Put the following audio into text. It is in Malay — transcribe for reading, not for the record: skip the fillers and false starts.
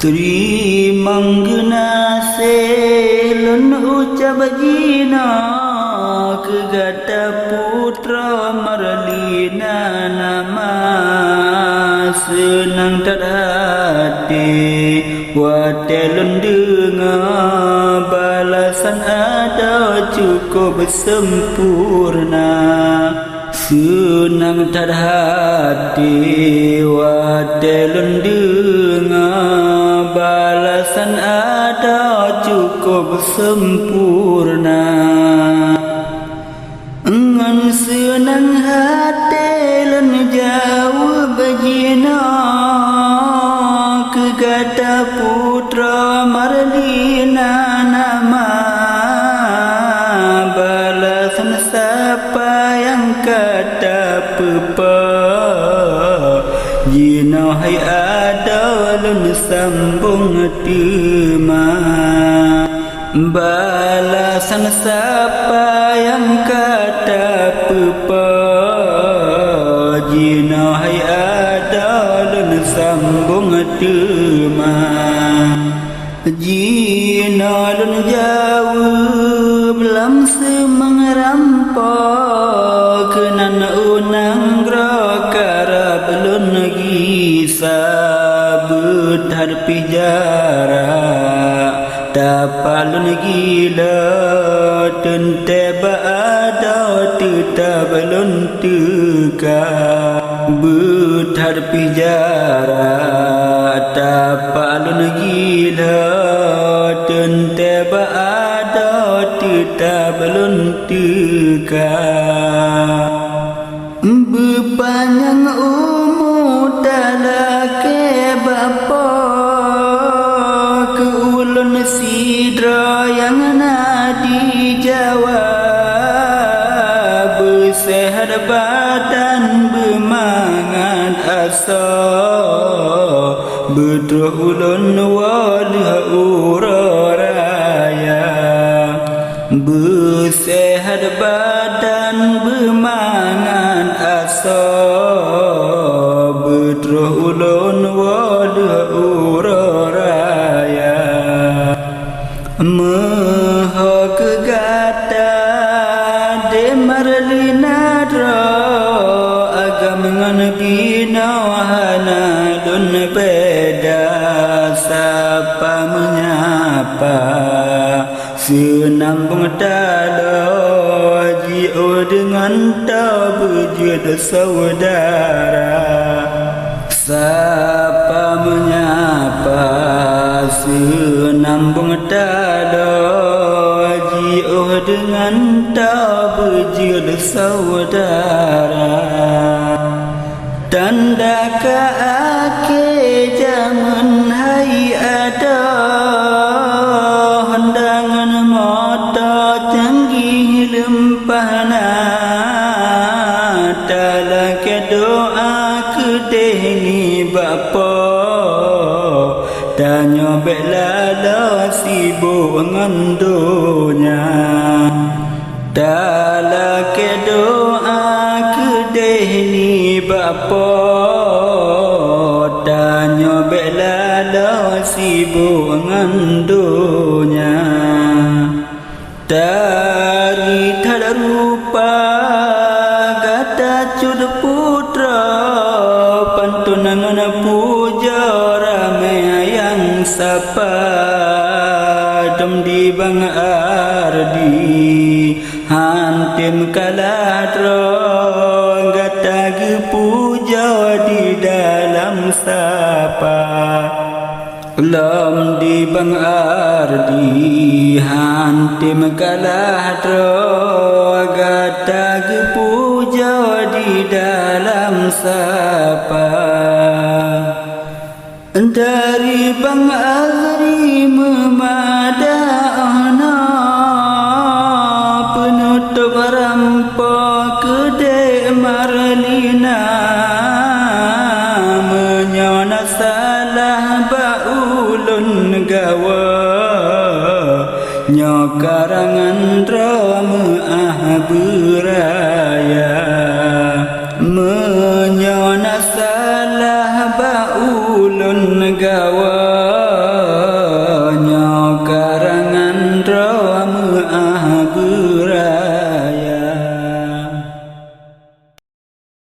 Trimangna selun ucap jina kegata putra marlina nama senang terhati watelun dengar balasan ada cukup sempurna senang terhati watelun dengar balasan ada cukup sempurna ngan senang hati lan jauh bajina kegata putra marlina nama balasan siapa yang kata pepa jina hai ada lun sambung tema balasan siapa yang kata pepa jina hai ada lun sambung tema jina lun jauh belam semang rampok kenan unang grakara belum gisah berharpi jarak tapalun gila tenteba ada tetabalun teka berharpi jarak tapalun gila tenteba ada tetabalun teka berpanjang umur dalake bapa ke ulun sidra yang nadi jawab bersehat badan bermangat asa betul ulun walah uraya bersehat badan bermangat asa betul ulun walah uraya maha kegata de marlina dra agam ngan bina wahana dun beda sapa menyapa senambung dalo jio dengan tabujud saudara sapa menyapa senambung dalo jio dengan tabujud saudara tanda keake zaman hai ada handangan mata canggih lempahna talak doa kedeni bapa tanya belala sibuk ngandonya talak doa kedeni bapa tanya belala sibuk ngandonya dari tada rupa gata cud putra pantunangan puja rame yang sapa dem di bang ardi hantim kaladro gata ge puja di dalam sapa lam di bang ardi hantim kaladro gata ge puja di dalam sapa dari bang azri memadana penutup rampok kede marlina menyona salah baulun gawa nyokarangan drama beraya menyona salah baulun